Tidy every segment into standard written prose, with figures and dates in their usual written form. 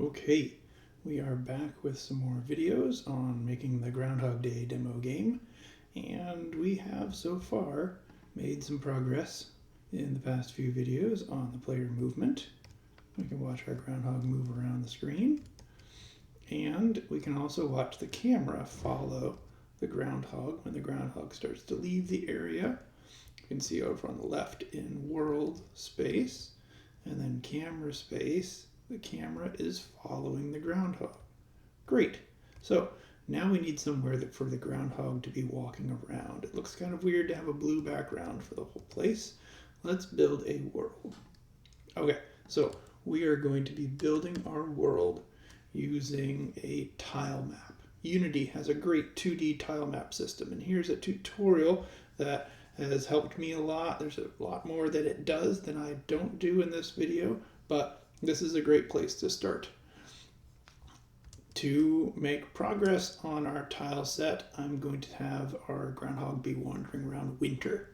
Okay, we are back with some more videos on making the Groundhog Day demo game, and we have so far made some progress in the past few videos on the player movement. We can watch our groundhog move around the screen, and we can also watch the camera follow the groundhog when the groundhog starts to leave the area. You can see over on the left in world space, and then camera space, the camera is following the groundhog. Great. So now we need somewhere for the groundhog to be walking around. It looks kind of weird to have a blue background for the whole place. Let's build a world. Okay, so we are going to be building our world using a tile map. Unity has a great 2D tile map system, and here's a tutorial that has helped me a lot. There's a lot more that it does than I don't do in this video, but this is a great place to start. To make progress on our tile set, I'm going to have our groundhog be wandering around winter.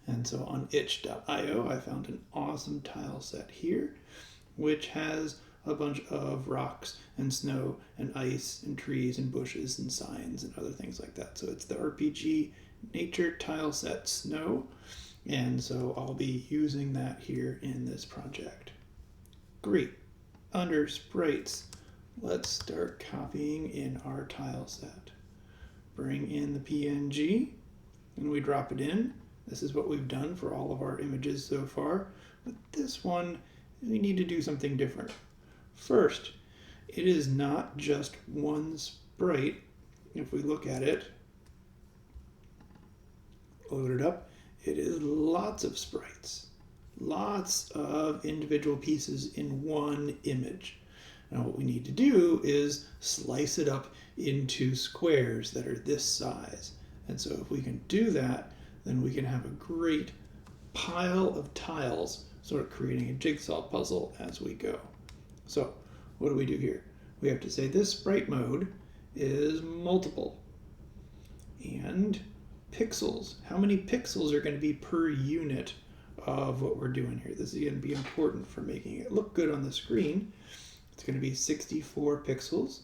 And so on itch.io, I found an awesome tile set here, which has a bunch of rocks and snow and ice and trees and bushes and signs and other things like that. So it's the RPG nature tile set snow, and so I'll be using that here in this project. Great. Under sprites, let's start copying in our tile set. Bring in the PNG and we drop it in. This is what we've done for all of our images so far, but this one we need to do something different. First, it is not just one sprite. If we look at it, load it up, it is lots of sprites. Lots of individual pieces in one image. Now what we need to do is slice it up into squares that are this size. And so if we can do that, then we can have a great pile of tiles, sort of creating a jigsaw puzzle as we go. So what do we do here? We have to say this sprite mode is multiple. And pixels. How many pixels are going to be per unit of what we're doing here? This is going to be important for making it look good on the screen. It's going to be 64 pixels.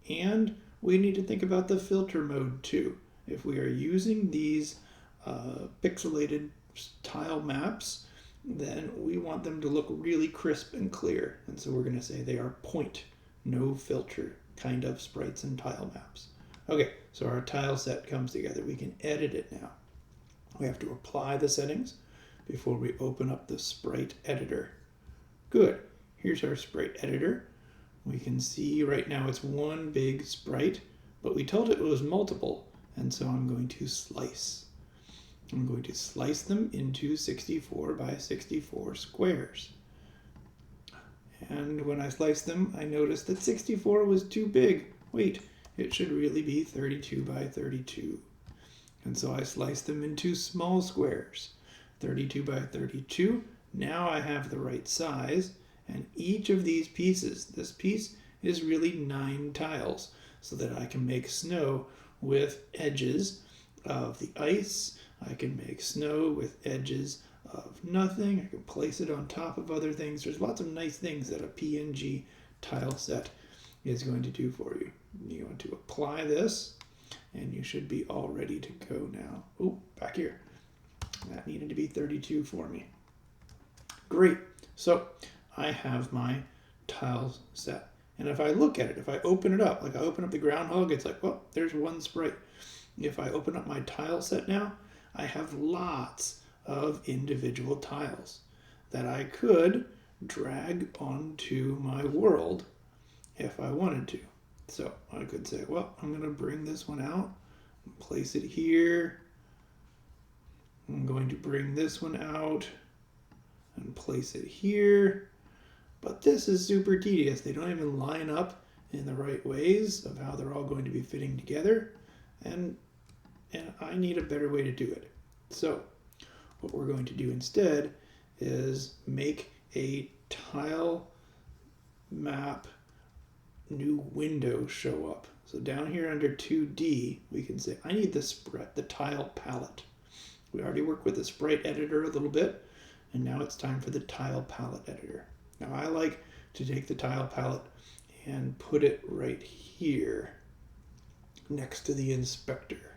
And we need to think about the filter mode too. If we are using these pixelated tile maps, then we want them to look really crisp and clear. And so we're going to say they are point, no filter kind of sprites and tile maps. Okay, so our tile set comes together. We can edit it now. We have to apply the settings before we open up the Sprite Editor. Good. Here's our Sprite Editor. We can see right now it's one big sprite, but we told it was multiple, and so I'm going to slice. I'm going to slice them into 64 by 64 squares. And when I sliced them, I noticed that 64 was too big. Wait, it should really be 32 by 32. And so I sliced them into small squares. 32 by 32. Now I have the right size. And each of these pieces, this piece is really 9 tiles, so that I can make snow with edges of the ice. I can make snow with edges of nothing. I can place it on top of other things. There's lots of nice things that a PNG tile set is going to do for you. You want to apply this, and you should be all ready to go now. Oh, back here. That needed to be 32 for me. Great. So I have my tiles set. And if I look at it, if I open it up, like I open up the groundhog, it's like, well, there's one sprite. If I open up my tile set now, I have lots of individual tiles that I could drag onto my world if I wanted to. So I could say, well, I'm going to bring this one out and place it here. I'm going to bring this one out and place it here. But this is super tedious. They don't even line up in the right ways of how they're all going to be fitting together. And I need a better way to do it. So what we're going to do instead is make a tile map new window show up. So down here under 2D, we can say, I need the tile palette. We already worked with the Sprite Editor a little bit, and now it's time for the tile palette editor. Now I like to take the tile palette and put it right here next to the inspector,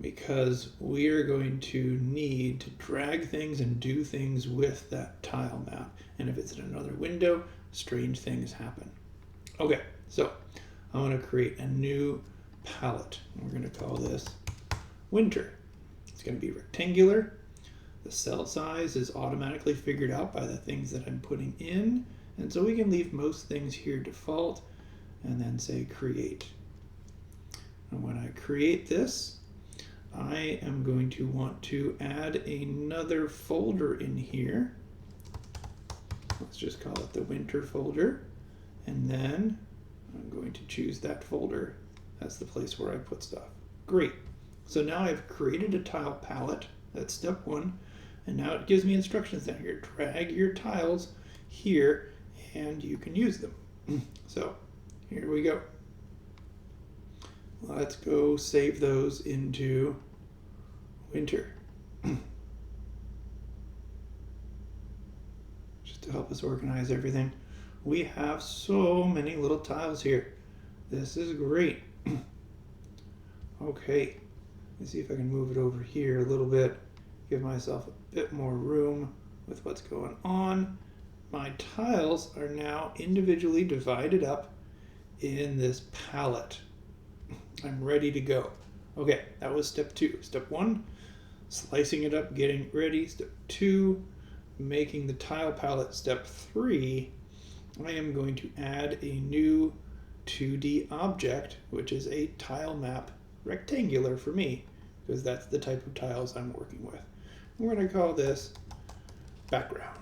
because we are going to need to drag things and do things with that tile map. And if it's in another window, strange things happen. Okay, so I want to create a new palette. We're going to call this winter. It's going to be rectangular. The cell size is automatically figured out by the things that I'm putting in. And so we can leave most things here default and then say create. And when I create this, I am going to want to add another folder in here. Let's just call it the winter folder. And then I'm going to choose that folder as the place where I put stuff. Great. So now I've created a tile palette. That's step one. And now it gives me instructions down here. Drag your tiles here and you can use them. So here we go. Let's go save those into winter. Just to help us organize everything. We have so many little tiles here. This is great. Okay, let's see if I can move it over here a little bit. Give myself a bit more room with what's going on. My tiles are now individually divided up in this palette. I'm ready to go. Okay, that was step two. Step one, slicing it up, getting it ready. Step two, making the tile palette. Step three, I am going to add a new 2D object, which is a tile map rectangular for me, because that's the type of tiles I'm working with. We're going to call this background.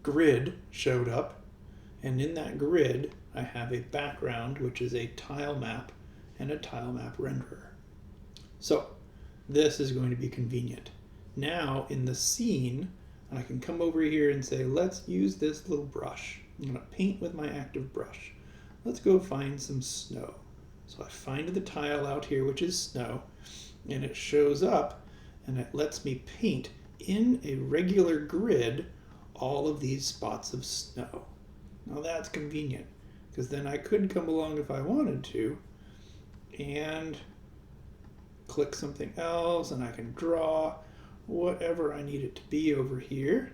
Grid showed up, and in that grid I have a background, which is a tile map and a tile map renderer. So this is going to be convenient. Now in the scene, I can come over here and say, let's use this little brush. I'm going to paint with my active brush. Let's go find some snow. So I find the tile out here, which is snow, and it shows up and it lets me paint in a regular grid all of these spots of snow. Now that's convenient, because then I could come along if I wanted to and click something else, and I can draw whatever I need it to be over here.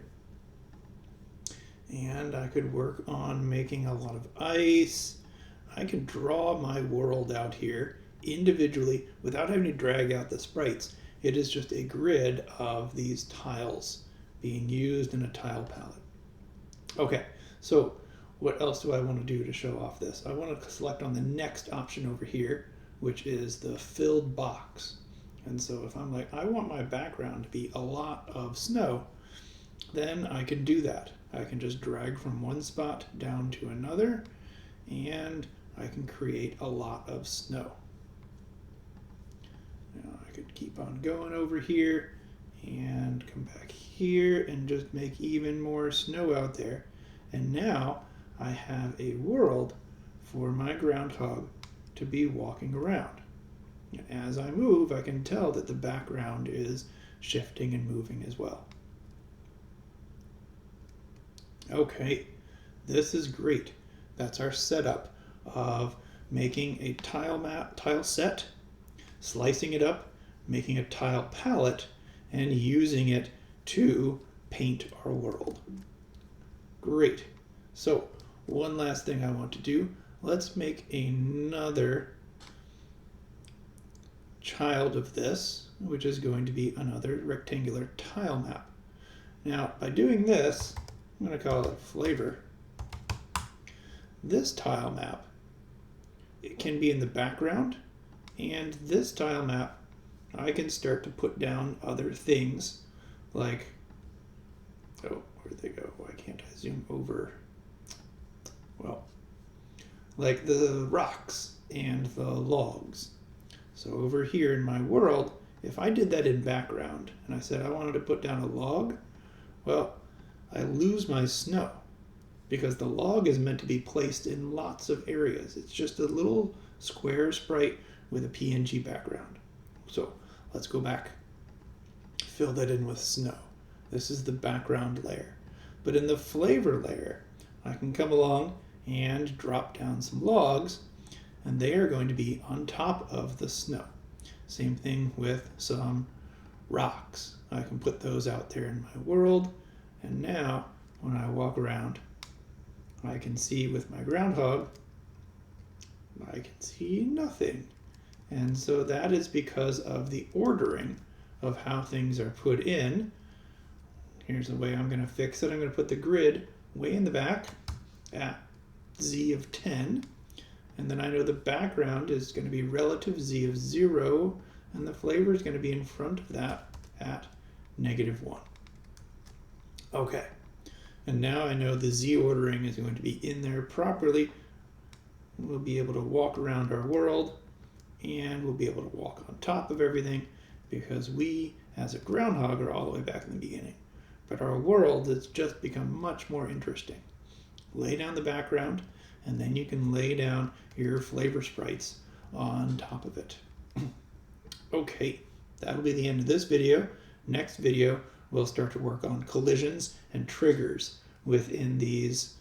And I could work on making a lot of ice. I can draw my world out here individually without having to drag out the sprites. It is just a grid of these tiles being used in a tile palette. Okay, so what else do I want to do to show off this? I want to select on the next option over here, which is the filled box. And so if I'm like, I want my background to be a lot of snow, then I can do that. I can just drag from one spot down to another, and I can create a lot of snow. Now I could keep on going over here and come back here and just make even more snow out there. And now I have a world for my groundhog to be walking around. And as I move, I can tell that the background is shifting and moving as well. Okay, this is great. That's our setup of making a tile set, slicing it up, making a tile palette, and using it to paint our world. Great. So one last thing I want to do. Let's make another child of this, which is going to be another rectangular tile map. Now, by doing this, I'm going to call it flavor. This tile map, it can be in the background, and this tile map, I can start to put down other things like, oh, where'd they go? Why can't I zoom over? Well, like the rocks and the logs. So over here in my world, if I did that in background and I said I wanted to put down a log, well, I lose my snow because the log is meant to be placed in lots of areas. It's just a little square sprite with a PNG background. So let's go back, fill that in with snow. This is the background layer. But in the flavor layer, I can come along and drop down some logs, and they are going to be on top of the snow. Same thing with some rocks. I can put those out there in my world, and now when I walk around, I can see with my groundhog, I can see nothing. And so that is because of the ordering of how things are put in. Here's the way I'm going to fix it. I'm going to put the grid way in the back at z of 10. And then I know the background is going to be relative z of 0. And the flavor is going to be in front of that at -1. Okay. And now I know the z ordering is going to be in there properly. We'll be able to walk around our world, and we'll be able to walk on top of everything because we, as a groundhog, are all the way back in the beginning. But our world has just become much more interesting. Lay down the background, and then you can lay down your flavor sprites on top of it. Okay, that'll be the end of this video. Next video, we'll start to work on collisions and triggers within these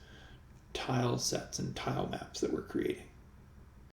tile sets and tile maps that we're creating.